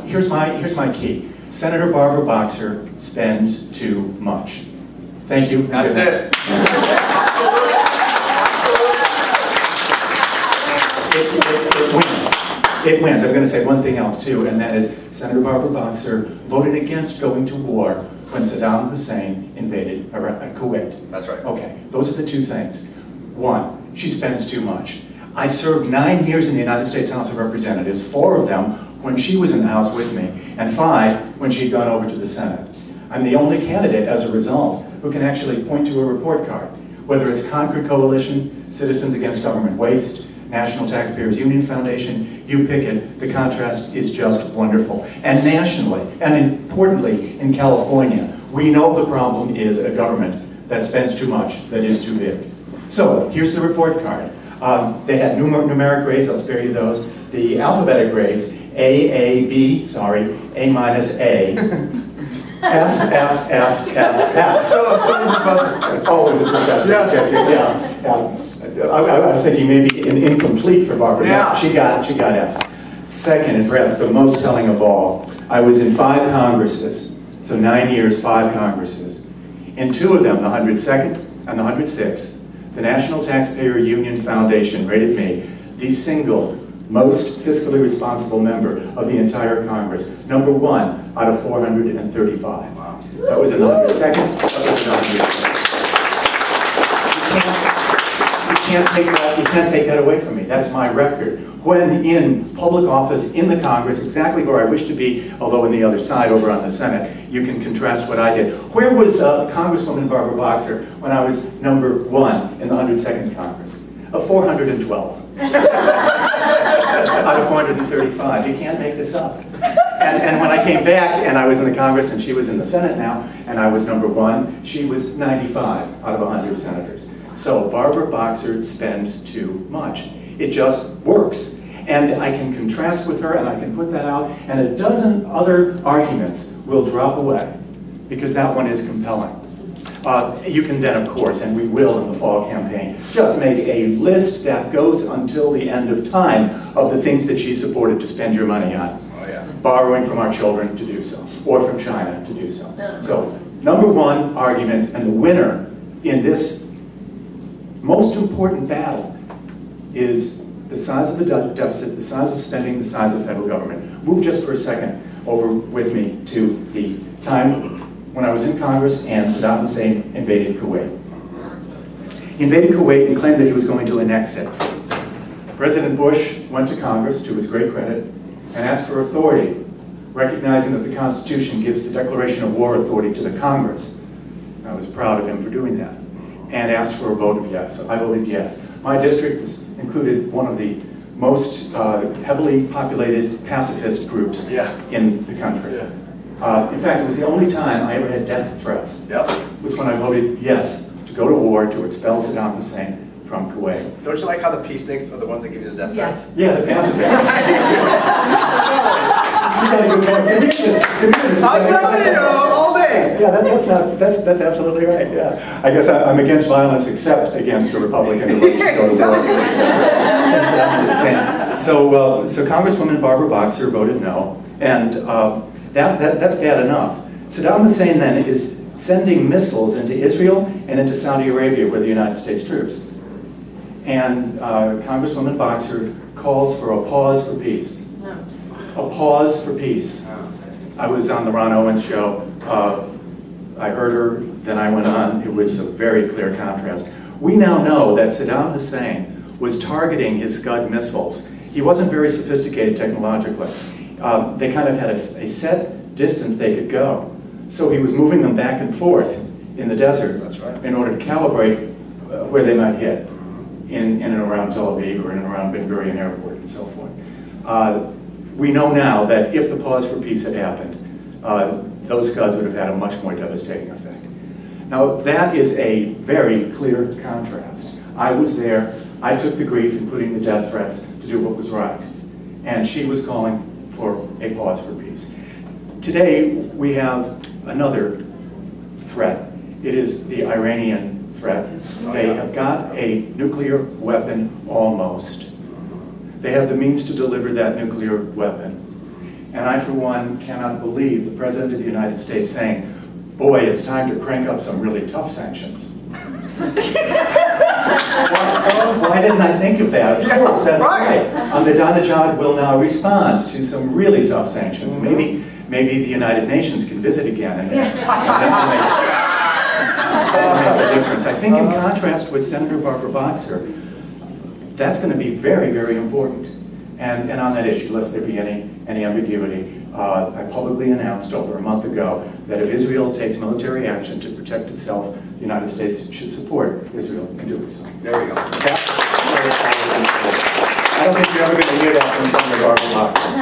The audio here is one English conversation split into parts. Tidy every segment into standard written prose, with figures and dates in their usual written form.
here's my key. Senator Barbara Boxer spends too much. Thank you. That's it. It wins. It wins. I'm going to say one thing else too, and that is Senator Barbara Boxer voted against going to war when Saddam Hussein invaded Kuwait. That's right. Okay, those are the two things. One, she spends too much. I served 9 years in the United States House of Representatives, 4 of them when she was in the House with me, and 5 when she'd gone over to the Senate. I'm the only candidate, as a result, who can actually point to a report card, whether it's Concord Coalition, Citizens Against Government Waste, National Taxpayers Union Foundation, you pick it, the contrast is just wonderful. And nationally, and importantly, in California, we know the problem is a government that spends too much, that is too big. So, here's the report card. They had numeric grades, I'll spare you those. The alphabetic grades, A, B, sorry, A minus A, F, F, F, F, F. Always a professor. Yeah. I was thinking maybe incomplete for Barbara. Yeah. She got F's. Second, and perhaps the most telling of all, I was in 5 Congresses, so 9 years, 5 Congresses. In 2 of them, the 102nd and the 106th, the National Taxpayer Union Foundation rated me the single most fiscally responsible member of the entire Congress. #1 out of 435. Wow. That was in the 102nd, that was in the 106th. You can't take that away from me. That's my record. When in public office in the Congress, exactly where I wish to be, although on the other side, over on the Senate, you can contrast what I did. Where was Congresswoman Barbara Boxer when I was #1 in the 102nd Congress? 412. Out of 435. You can't make this up. And when I came back and I was in the Congress and she was in the Senate now, and I was #1, she was 95 out of 100 senators. So Barbara Boxer spends too much. It just works. And I can contrast with her and I can put that out, and a dozen other arguments will drop away because that one is compelling. You can then, of course, and we will in the fall campaign, just make a list that goes until the end of time of the things that she supported to spend your money on. Oh, yeah. Borrowing from our children to do so, or from China to do so. So, #1 argument, and the winner in this most important battle is the size of the deficit, the size of spending, the size of federal government. Move just for a second over with me to the time when I was in Congress and Saddam Hussein invaded Kuwait. He invaded Kuwait and claimed that he was going to annex it. President Bush went to Congress, to his great credit, and asked for authority, recognizing that the Constitution gives the declaration of war authority to the Congress. I was proud of him for doing that, and asked for a vote of yes. I voted yes. My district included one of the most heavily populated pacifist groups in the country. In fact, it was the only time I ever had death threats. Was when I voted yes to go to war to expel Saddam Hussein from Kuwait. Don't you like how the peaceniks are the ones that give you the death threats? Yeah, the pacifists. I'm telling you, all day. Yeah, that's absolutely right. Yeah, I guess I'm against violence except against a Republican who wants to go to war. So Congresswoman Barbara Boxer voted no, and that's bad enough. Saddam Hussein then is sending missiles into Israel and into Saudi Arabia, where the United States troops. And Congresswoman Boxer calls for a pause for peace. A pause for peace. I was on the Ron Owens show. I heard her, then I went on. It was a very clear contrast. We now know that Saddam Hussein was targeting his Scud missiles. He wasn't very sophisticated technologically. They kind of had a set distance they could go. So he was moving them back and forth in the desert in order to calibrate where they might hit in and around Tel Aviv or in and around Ben Gurion Airport and so forth. We know now that if the pause for peace had happened, those Scuds would have had a much more devastating effect. Now that is a very clear contrast. I was there, I took the grief, including the death threats, to do what was right. And she was calling for a pause for peace. Today, we have another threat. It is the Iranian threat. They have got a nuclear weapon almost. They have the means to deliver that nuclear weapon. And I, for one, cannot believe the President of the United States saying, boy, it's time to crank up some really tough sanctions. Why didn't I think of that? Of course, that's right. Ahmadinejad will now respond to some really tough sanctions. Maybe the United Nations can visit again and make a difference. I think in contrast with Senator Barbara Boxer, that's going to be very, very important. And on that issue, lest there be any ambiguity, I publicly announced over a month ago that if Israel takes military action to protect itself, the United States should support Israel in doing so. There we go. I don't think you're ever going to hear that from Senator Barbara Boxer.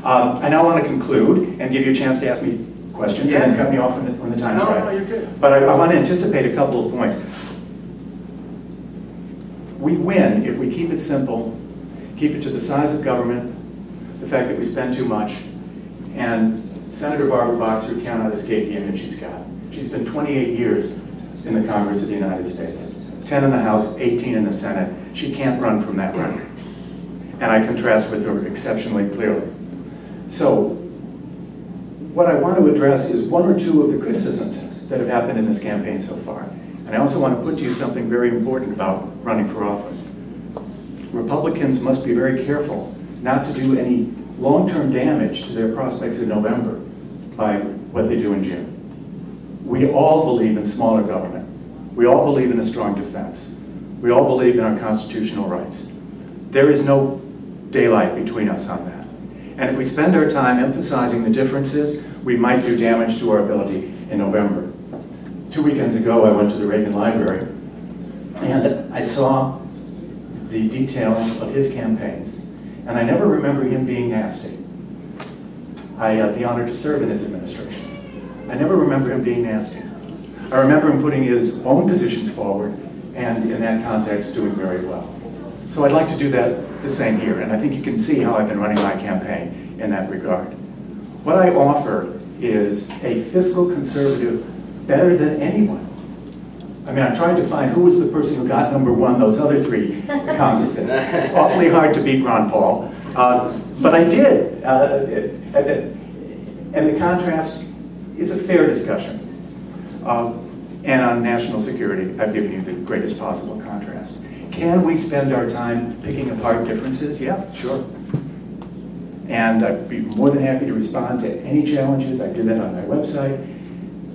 I now want to conclude and give you a chance to ask me questions and then cut me off when the time's right. No, you're good. But I want to anticipate a couple of points. We win if we keep it simple, keep it to the size of government, the fact that we spend too much, and Senator Barbara Boxer cannot escape the image she's got. She's been 28 years in the Congress of the United States, 10 in the House, 18 in the Senate. She can't run from that record. And I contrast with her exceptionally clearly. So, what I want to address is one or two of the criticisms that have happened in this campaign so far. And I also want to put to you something very important about running for office. Republicans must be very careful not to do any long-term damage to their prospects in November by what they do in June. We all believe in smaller government. We all believe in a strong defense. We all believe in our constitutional rights. There is no daylight between us on that. And if we spend our time emphasizing the differences, we might do damage to our ability in November. 2 weekends ago, I went to the Reagan Library, and I saw the detailing of his campaigns. And I never remember him being nasty. I had the honor to serve in his administration. I never remember him being nasty. I remember him putting his own positions forward, and in that context, doing very well. So I'd like to do that the same here, and I think you can see how I've been running my campaign in that regard. What I offer is a fiscal conservative better than anyone. I mean, I tried to find who was the person who got #1 those other 3 Congresses. It's awfully hard to beat Ron Paul, but I did. And the contrast is a fair discussion. And on national security, I've given you the greatest possible contrast. Can we spend our time picking apart differences? Yeah, sure. And I'd be more than happy to respond to any challenges. I do that on my website.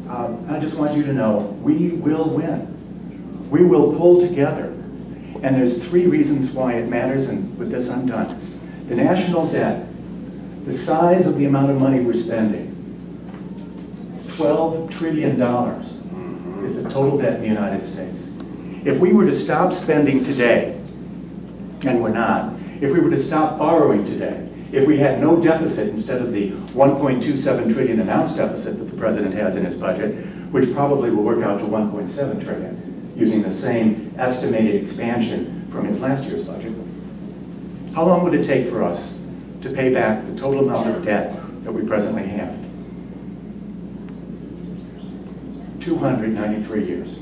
I just want you to know, we will win. We will pull together. And there's 3 reasons why it matters, and with this I'm done. The national debt, the size of the amount of money we're spending, $12 trillion is the total debt in the United States. If we were to stop spending today, and we're not, if we were to stop borrowing today, if we had no deficit instead of the $1.27 trillion announced deficit that the President has in his budget, which probably will work out to $1.7 trillion, using the same estimated expansion from his last year's budget, how long would it take for us to pay back the total amount of debt that we presently have? 293 years.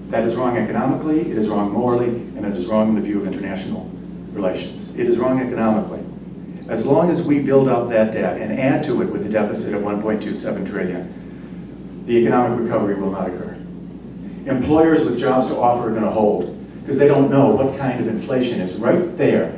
That is wrong economically, it is wrong morally, and it is wrong in the view of international relations. It is wrong economically. As long as we build up that debt and add to it with a deficit of $1.27 trillion, the economic recovery will not occur. Employers with jobs to offer are going to hold, because they don't know what kind of inflation is right there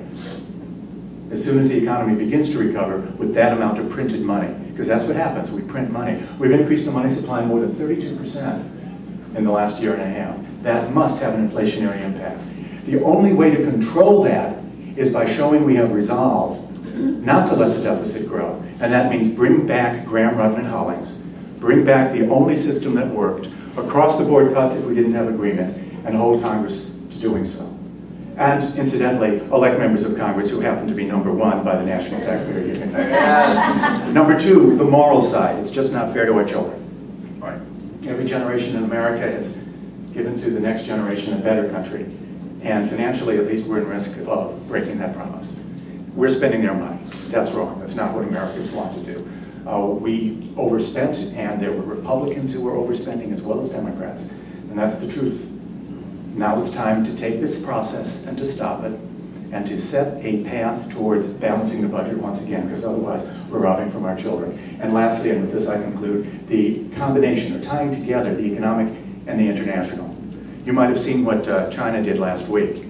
as soon as the economy begins to recover with that amount of printed money. Because that's what happens, we print money. We've increased the money supply more than 32% in the last year and a half. That must have an inflationary impact. The only way to control that is by showing we have resolve not to let the deficit grow. And that means bring back Graham, Rutten, and Hollings, bring back the only system that worked, across the board cuts if we didn't have agreement, and hold Congress to doing so. And incidentally, elect members of Congress who happen to be #1 by the National Taxpayer Union. Yes. #2, the moral side. It's just not fair to our children. Right. Every generation in America has given to the next generation a better country. And financially, at least, we're in risk of breaking that promise. We're spending their money. That's wrong. That's not what Americans want to do. We overspent, and there were Republicans who were overspending as well as Democrats. And that's the truth. Now it's time to take this process and to stop it and to set a path towards balancing the budget once again, because otherwise we're robbing from our children. And lastly, and with this I conclude, the combination, or tying together the economic and the international. You might have seen what China did last week.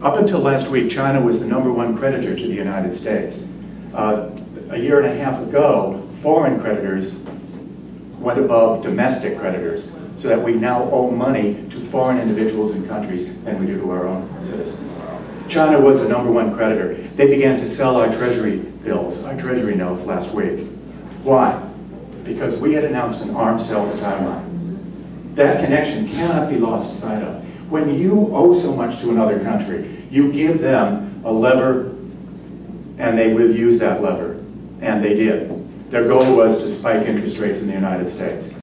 Up until last week, China was the #1 creditor to the United States. A year and a half ago, foreign creditors went above domestic creditors, so that we now owe money to foreign individuals and countries than we do to our own citizens. China was the #1 creditor. They began to sell our treasury bills, our treasury notes last week. Why? Because we had announced an arms sale to Taiwan. That connection cannot be lost sight of. When you owe so much to another country, you give them a lever, and they will use that lever. And they did. Their goal was to spike interest rates in the United States.